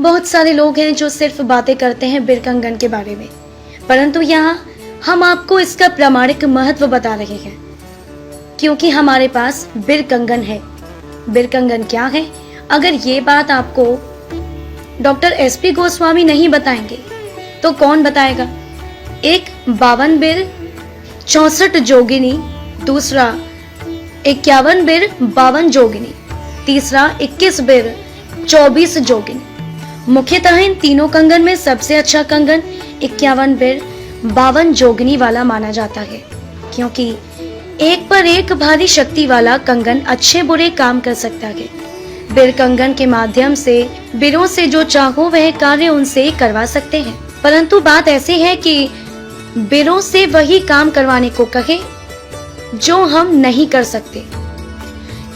बहुत सारे लोग हैं जो सिर्फ बातें करते हैं बिर कंगन के बारे में, परंतु यहाँ हम आपको इसका प्रामाणिक महत्व बता रहे हैं, क्योंकि हमारे पास बिर कंगन है। बिर कंगन क्या है, अगर ये बात आपको डॉक्टर SP गोस्वामी नहीं बताएंगे तो कौन बताएगा। एक 52 बिर 64 जोगिनी, दूसरा 51 बिर 52 जोगिनी, तीसरा 21 बिर 24 जोगिनी। मुख्यतः इन तीनों कंगन में सबसे अच्छा कंगन 51 बिर 52 जोगिनी वाला माना जाता है, क्योंकि एक पर एक भारी शक्ति वाला कंगन अच्छे बुरे काम कर सकता है। बिर कंगन के माध्यम से बिरों से जो चाहो वह कार्य उनसे करवा सकते हैं, परंतु बात ऐसी है कि बिरों से वही काम करवाने को कहे जो हम नहीं कर सकते,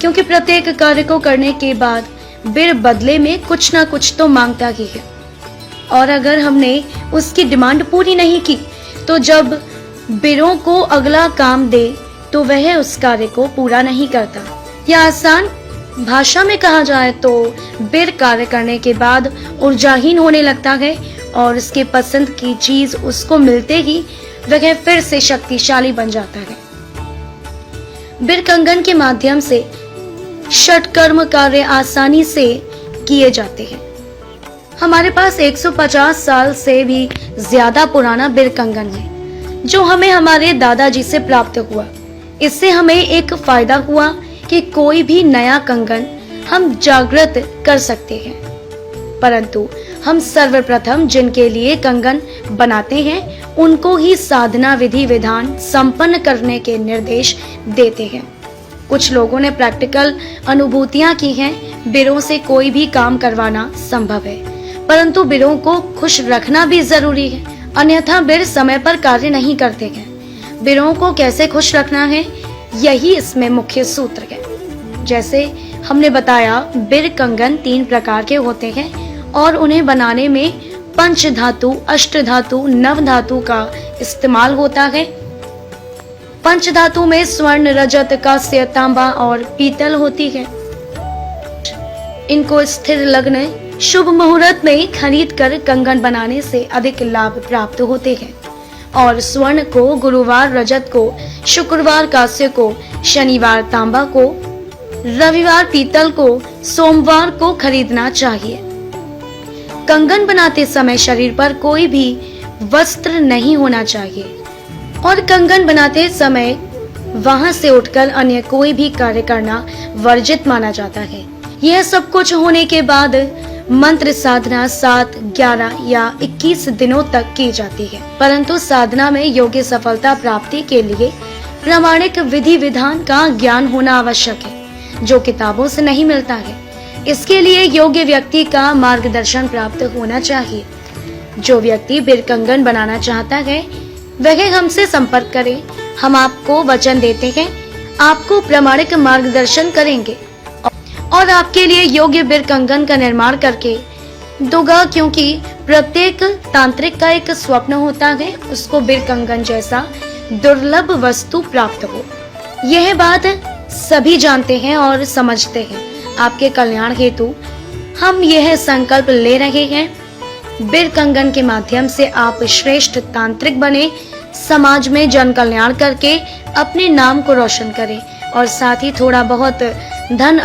क्योंकि प्रत्येक कार्य को करने के बाद बिर बदले में कुछ ना कुछ तो मांगता ही है, और अगर हमने उसकी डिमांड पूरी नहीं की तो जब बिरों को अगला काम दे तो वह उस कार्य को पूरा नहीं करता। या आसान भाषा में कहा जाए तो बिर कार्य करने के बाद ऊर्जाहीन होने लगता है और उसके पसंद की चीज उसको मिलते ही वह फिर से शक्तिशाली बन जाता है। बिर कंगन के माध्यम से षटकर्म कार्य आसानी से किए जाते हैं। हमारे पास 150 साल से भी ज्यादा पुराना बिर कंगन है, जो हमें हमारे दादाजी से प्राप्त हुआ। इससे हमें एक फायदा हुआ कि कोई भी नया कंगन हम जागृत कर सकते हैं, परंतु हम सर्वप्रथम जिनके लिए कंगन बनाते हैं उनको ही साधना विधि विधान संपन्न करने के निर्देश देते हैं। कुछ लोगों ने प्रैक्टिकल अनुभूतियां की हैं। बिरों से कोई भी काम करवाना संभव है, परंतु बिरों को खुश रखना भी जरूरी है, अन्यथा बिर समय पर कार्य नहीं करते हैं। बिरों को कैसे खुश रखना है, यही इसमें मुख्य सूत्र है। जैसे हमने बताया, बिर कंगन 3 प्रकार के होते हैं और उन्हें बनाने में पंच धातु, अष्ट धातु, नव धातु का इस्तेमाल होता है। पंच धातु में स्वर्ण, रजत, कांस्य, तांबा और पीतल होती है। इनको स्थिर लग्न शुभ मुहूर्त में खरीद कर कंगन बनाने से अधिक लाभ प्राप्त होते हैं, और स्वर्ण को गुरुवार रजत को, शुक्रवार कांस्य को, शनिवार तांबा को, रविवार पीतल को, सोमवार को खरीदना चाहिए। कंगन बनाते समय शरीर पर कोई भी वस्त्र नहीं होना चाहिए, और कंगन बनाते समय वहां से उठकर अन्य कोई भी कार्य करना वर्जित माना जाता है। यह सब कुछ होने के बाद मंत्र साधना 7, 11 या 21 दिनों तक की जाती है, परंतु साधना में योग्य सफलता प्राप्ति के लिए प्रामाणिक विधि विधान का ज्ञान होना आवश्यक है, जो किताबों से नहीं मिलता है। इसके लिए योग्य व्यक्ति का मार्गदर्शन प्राप्त होना चाहिए। जो व्यक्ति बिर कंगन बनाना चाहता है वह हमसे संपर्क करे। हम आपको वचन देते हैं, आपको प्रामाणिक मार्गदर्शन करेंगे और आपके लिए योग्य बिर कंगन का निर्माण करके दूंगा, क्योंकि प्रत्येक तांत्रिक का एक स्वप्न होता है उसको बिर कंगन जैसा दुर्लभ वस्तु प्राप्त हो। यह बात सभी जानते हैं और समझते हैं। आपके कल्याण हेतु हम यह संकल्प ले रहे हैं, बिर कंगन के माध्यम से आप श्रेष्ठ तांत्रिक बने, समाज में जन कल्याण करके अपने नाम को रोशन करें और साथ ही थोड़ा बहुत धन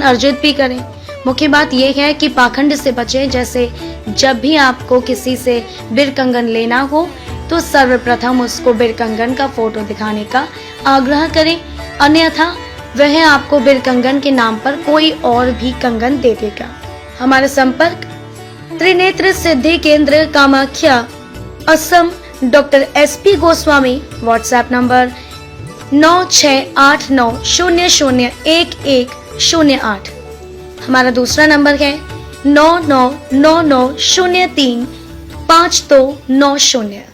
अर्जित भी करें। मुख्य बात यह है कि पाखंड से बचें। जैसे जब भी आपको किसी से बिर कंगन लेना हो तो सर्वप्रथम उसको बिर कंगन का फोटो दिखाने का आग्रह करें, अन्यथा वह आपको बिर कंगन के नाम पर कोई और भी कंगन दे देगा। हमारा संपर्क त्रिनेत्र सिद्धि केंद्र, Kamakhya, Assam, doctor SP Goswami. WhatsApp number 9689001108। हमारा दूसरा नंबर है 9999035290।